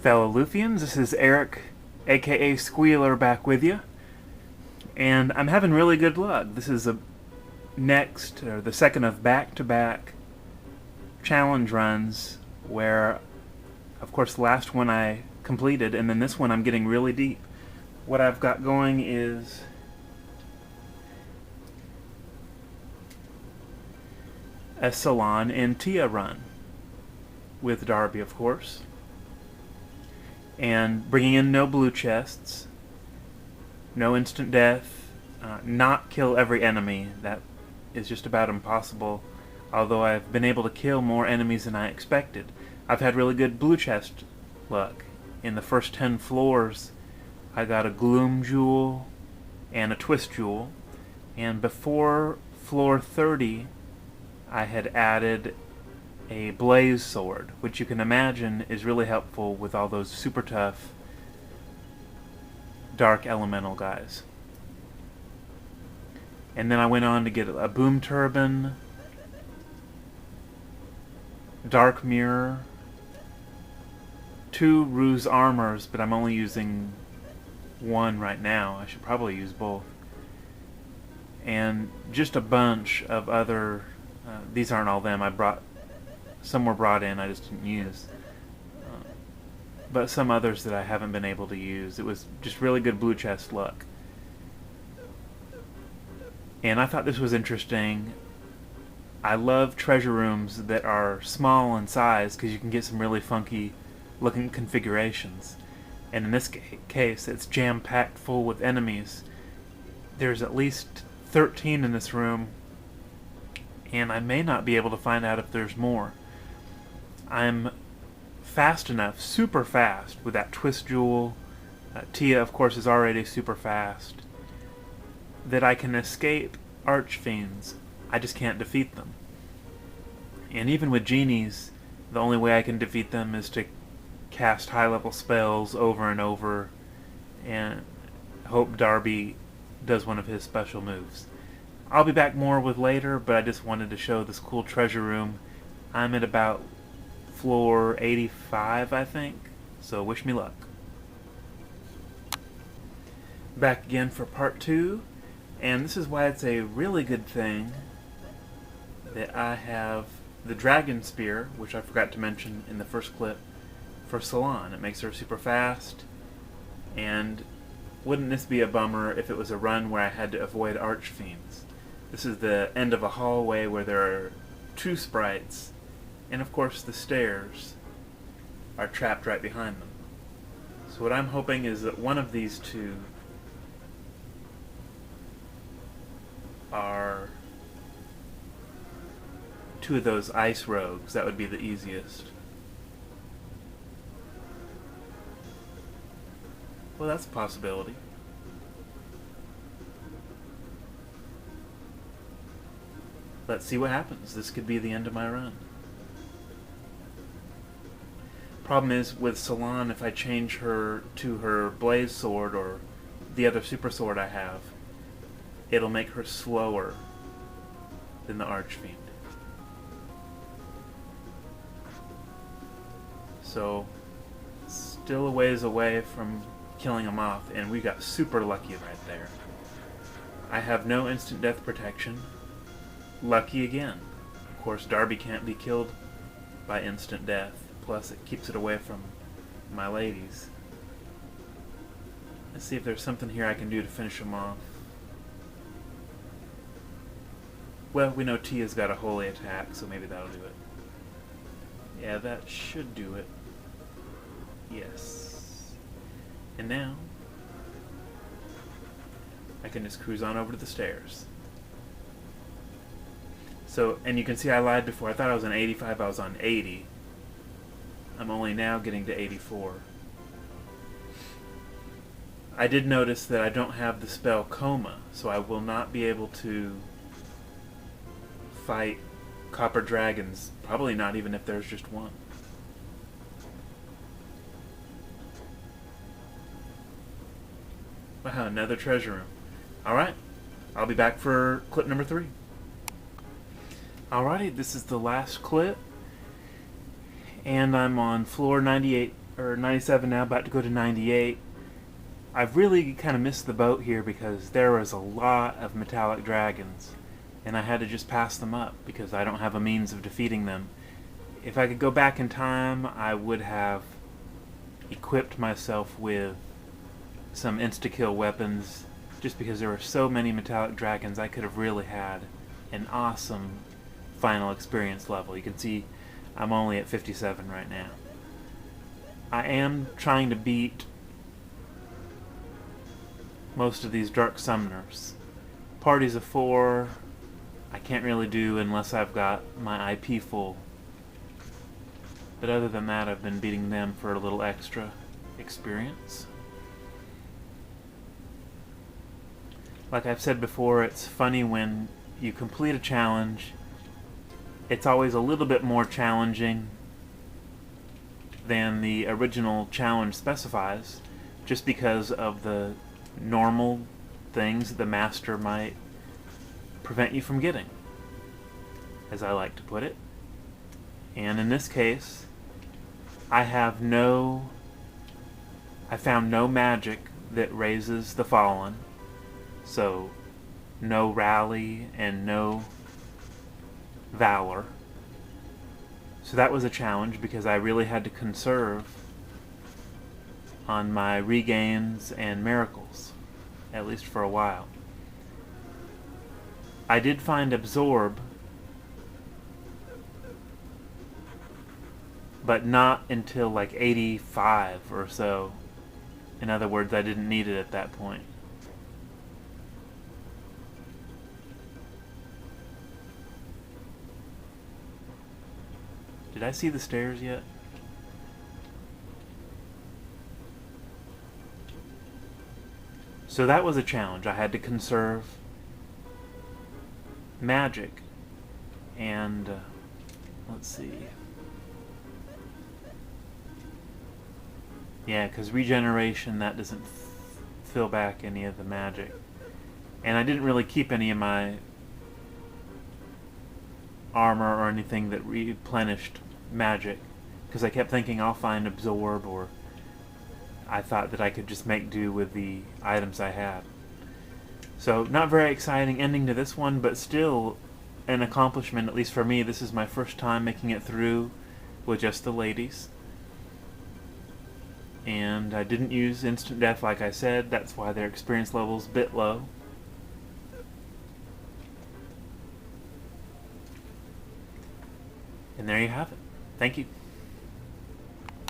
fellow Lufians. This is Eric, aka Squealer, back with you. And I'm having really good luck. This is the second of back-to-back challenge runs where, of course, the last one I completed, and then this one I'm getting really deep. What I've got going is a Salon and Tia run with Darby, of course, and bringing in no blue chests, no instant death, not kill every enemy. That is just about impossible, although I've been able to kill more enemies than I expected. I've had really good blue chest luck. In the first 10 floors I got a Gloom Jewel and a Twist Jewel, and before floor 30 I had added a Blaze Sword, which you can imagine is really helpful with all those super tough Dark Elemental guys. And then I went on to get a Boom Turban, Dark Mirror, 2 Ruse Armors, but I'm only using 1 right now. I should probably use both. And just a bunch of other... these aren't all them. Some were brought in, I just didn't use. But some others that I haven't been able to use. It was just really good blue chest luck. And I thought this was interesting. I love treasure rooms that are small in size because you can get some really funky looking configurations. And in this case, it's jam-packed full with enemies. There's at least 13 in this room, and I may not be able to find out if there's more. I'm fast enough, super fast, with that Twist Jewel. Tia, of course, is already super fast, that I can escape Archfiends. I just can't defeat them. And even with genies, the only way I can defeat them is to cast high-level spells over and over and hope Darby does one of his special moves. I'll be back more with later, but I just wanted to show this cool treasure room. I'm at about floor 85, I think, so wish me luck. Back again for part 2, and this is why it's a really good thing that I have the Dragon Spear, which I forgot to mention in the first clip, for Salon. It makes her super fast, and wouldn't this be a bummer if it was a run where I had to avoid Archfiends? This is the end of a hallway where there are 2 sprites, and of course the stairs are trapped right behind them. So what I'm hoping is that one of these 2 are 2 of those ice rogues. That would be the easiest. Well, that's a possibility. Let's see what happens. This could be the end of my run. Problem is, with Salon, if I change her to her Blaze Sword or the other super sword I have, it'll make her slower than the Archfiend. So, still a ways away from killing him off, and we got super lucky right there. I have no instant death protection. Lucky again. Of course, Darby can't be killed by instant death, plus it keeps it away from my ladies. Let's see if there's something here I can do to finish him off. Well, we know Tia's got a holy attack, so maybe that'll do it. Yeah, that should do it. Yes. And now, I can just cruise on over to the stairs. So, and you can see I lied before. I thought I was on 85, I was on 80. I'm only now getting to 84. I did notice that I don't have the spell Coma, so I will not be able to fight copper dragons. Probably not even if there's just one. Wow, another treasure room. Alright, I'll be back for clip number 3. Alrighty, this is the last clip, and I'm on floor 98 or 97 now, about to go to 98. I've really kind of missed the boat here because there was a lot of metallic dragons, and I had to just pass them up because I don't have a means of defeating them. If I could go back in time, I would have equipped myself with some insta-kill weapons, just because there were so many metallic dragons. I could have really had an awesome final experience level. You can see I'm only at 57 right now. I am trying to beat most of these dark summoners. Parties of 4 I can't really do unless I've got my IP full. But other than that, I've been beating them for a little extra experience. Like I've said before, it's funny when you complete a challenge, it's always a little bit more challenging than the original challenge specifies, just because of the normal things the master might prevent you from getting, as I like to put it. And in this case, I found no magic that raises the fallen, so no rally and no valor. So that was a challenge because I really had to conserve on my regains and miracles, at least for a while. I did find absorb, but not until like 85 or so. In other words, I didn't need it at that point. Did I see the stairs yet? So that was a challenge. I had to conserve magic. And, let's see. Yeah, because regeneration, that doesn't fill back any of the magic. And I didn't really keep any of my armor or anything that replenished magic, because I kept thinking I'll find absorb, or I thought that I could just make do with the items I had. So not very exciting ending to this one, but still an accomplishment, at least for me. This is my first time making it through with just the ladies. And I didn't use instant death like I said. That's why their experience level's a bit low. And there you have it. Thank you.